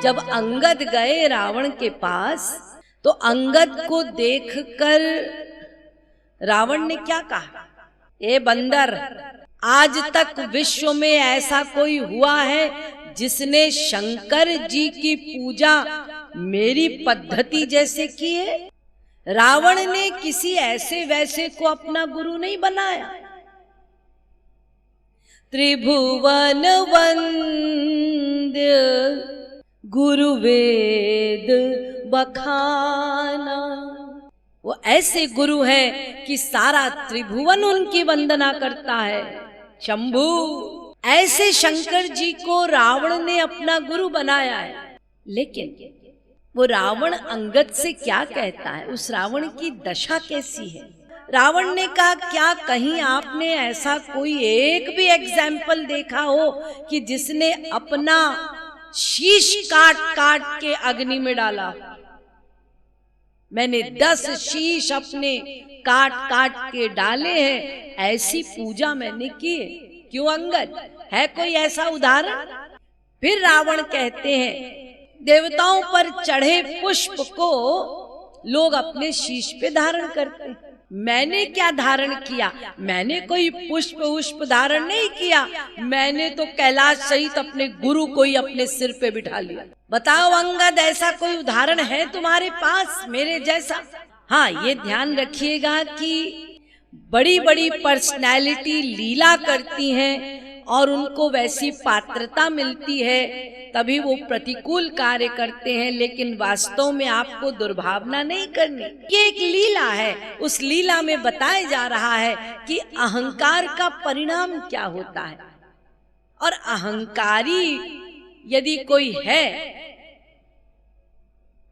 जब अंगद गए रावण के पास तो अंगद को देखकर रावण ने क्या कहा, ए बंदर, आज तक विश्व में ऐसा कोई हुआ है जिसने शंकर जी की पूजा मेरी पद्धति जैसे की है? रावण ने किसी ऐसे वैसे को अपना गुरु नहीं बनाया। त्रिभुवन वंद्य गुरु वेद बखाना, वो ऐसे गुरु हैं कि सारा त्रिभुवन उनकी वंदना करता है। शंभु, ऐसे शंकर जी को रावण ने अपना गुरु बनाया है। लेकिन वो रावण अंगद से क्या कहता है, उस रावण की दशा कैसी है? रावण ने कहा, क्या कहीं आपने ऐसा कोई एक भी एग्जाम्पल देखा हो कि जिसने अपना शीश काट काट के अग्नि में डाला? मैंने 10 शीश अपने काट काट के डाले हैं, ऐसी पूजा मैंने की है। क्यों अंगद, है कोई ऐसा उदाहरण? फिर रावण कहते हैं, देवताओं पर चढ़े पुष्प को लोग अपने शीश पे धारण करते हैं। मैंने क्या धारण किया? मैंने कोई पुष्प धारण नहीं किया, मैंने तो कैलाश सहित अपने गुरु को ही अपने सिर पे बिठा लिया। बताओ अंगद, ऐसा कोई उदाहरण है तुम्हारे पास मेरे जैसा? हाँ, ये ध्यान रखिएगा कि बड़ी बड़ी पर्सनैलिटी लीला करती हैं और उनको वैसी पात्रता मिलती है तभी वो प्रतिकूल कार्य करते हैं, लेकिन वास्तव में आपको दुर्भावना नहीं करनी। ये एक लीला है, उस लीला में बताया जा रहा है कि अहंकार का परिणाम क्या होता है। और अहंकारी यदि कोई है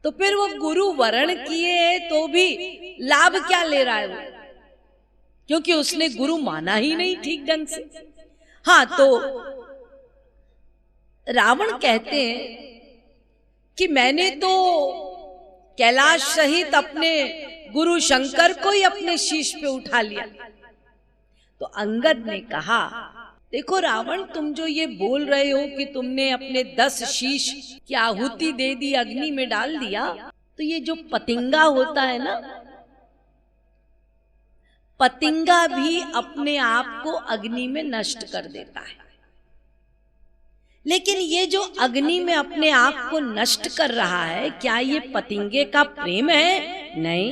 तो फिर वो गुरु वरण किए तो भी लाभ क्या ले रहा है वो? क्योंकि उसने गुरु माना ही नहीं ठीक ढंग से। हाँ, तो रावण कहते हैं कि मैंने तो कैलाश सहित अपने गुरु शंकर को ही अपने शीश पे उठा लिया। तो अंगद ने कहा, देखो रावण, तुम जो ये बोल रहे हो कि तुमने अपने 10 शीश की आहुति दे दी, अग्नि में डाल दिया, तो ये जो पतिंगा होता है ना, पतिंगा भी अपने आप को अग्नि में नष्ट कर देता है। लेकिन ये जो अग्नि में अपने आप को नष्ट कर रहा है, क्या ये पतिंगे का प्रेम है? नहीं,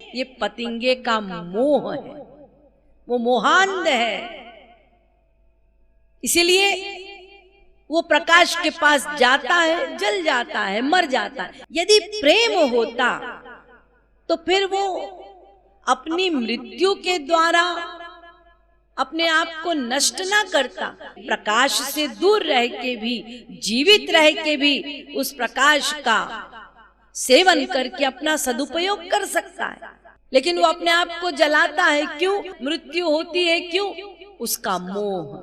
ये पतिंगे का मोह है, वो मोहांध है। इसीलिए वो प्रकाश के पास जाता है, जल जाता है, मर जाता है। यदि प्रेम होता तो फिर वो अपनी मृत्यु के द्वारा अपने आप को नष्ट ना करता। प्रकाश से दूर रह के भी, जीवित रह के भी उस प्रकाश का सेवन करके अपना सदुपयोग कर सकता है, लेकिन वो अपने आप को जलाता है। क्यों मृत्यु होती है? क्यों? उसका मोह,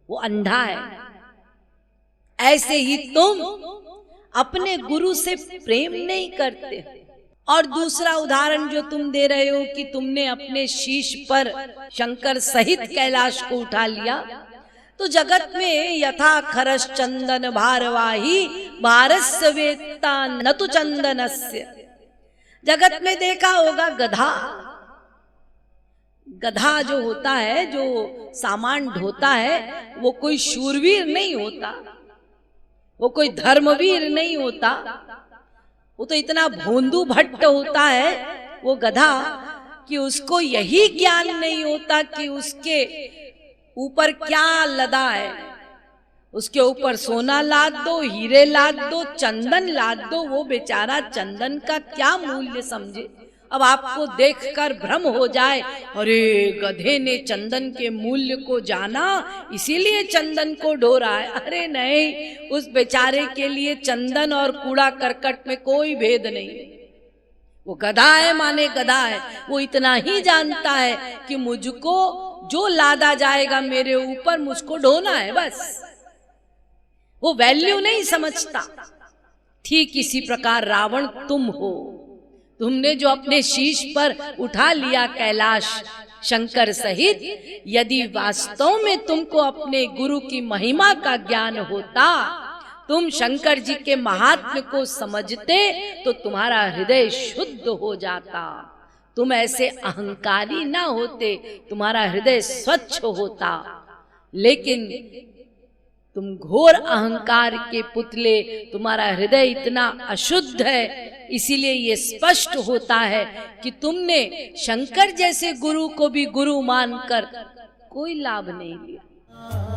वो अंधा है। ऐसे ही तुम अपने गुरु से प्रेम नहीं करते। और दूसरा उदाहरण जो तुम दे रहे हो कि तुमने अपने शीश पर शंकर सहित कैलाश को उठा लिया, तो जगत में यथा खरस चंदन भारवाही भारस्य वेत्ता न तु चंदनस्य। जगत में देखा होगा गधा, गधा जो होता है, जो सामान ढोता है, वो कोई शूरवीर नहीं होता, वो कोई धर्मवीर नहीं होता, वो तो इतना भोंदू भट्ट होता है वो गधा कि उसको यही ज्ञान नहीं होता कि उसके ऊपर क्या लदा है। उसके ऊपर सोना लाद दो, हीरे लाद दो, चंदन लाद दो, वो बेचारा चंदन का क्या मूल्य समझे। अब आपको देखकर भ्रम हो जाए, अरे गधे ने चंदन के मूल्य को जाना इसीलिए चंदन को ढो रहा है। अरे नहीं, उस बेचारे के लिए चंदन और कूड़ा करकट में कोई भेद नहीं। वो गधा है माने गधा है, वो इतना ही जानता है कि मुझको जो लादा जाएगा मेरे ऊपर मुझको ढोना है, बस। वो वैल्यू नहीं समझता। ठीक इसी प्रकार रावण तुम हो। तुमने जो अपने शीश पर उठा लिया कैलाश शंकर सहित, यदि वास्तव में तुमको अपने गुरु की महिमा का ज्ञान होता तुम शंकर जी के महात्म्य को समझते तो तुम्हारा हृदय शुद्ध हो जाता। तुम ऐसे अहंकारी ना होते, तुम्हारा हृदय स्वच्छ होता। लेकिन तुम घोर अहंकार के पुतले, तुम्हारा हृदय इतना अशुद्ध है, इसीलिए ये स्पष्ट होता है कि तुमने शंकर जैसे गुरु को भी गुरु मानकर कोई लाभ नहीं लिया।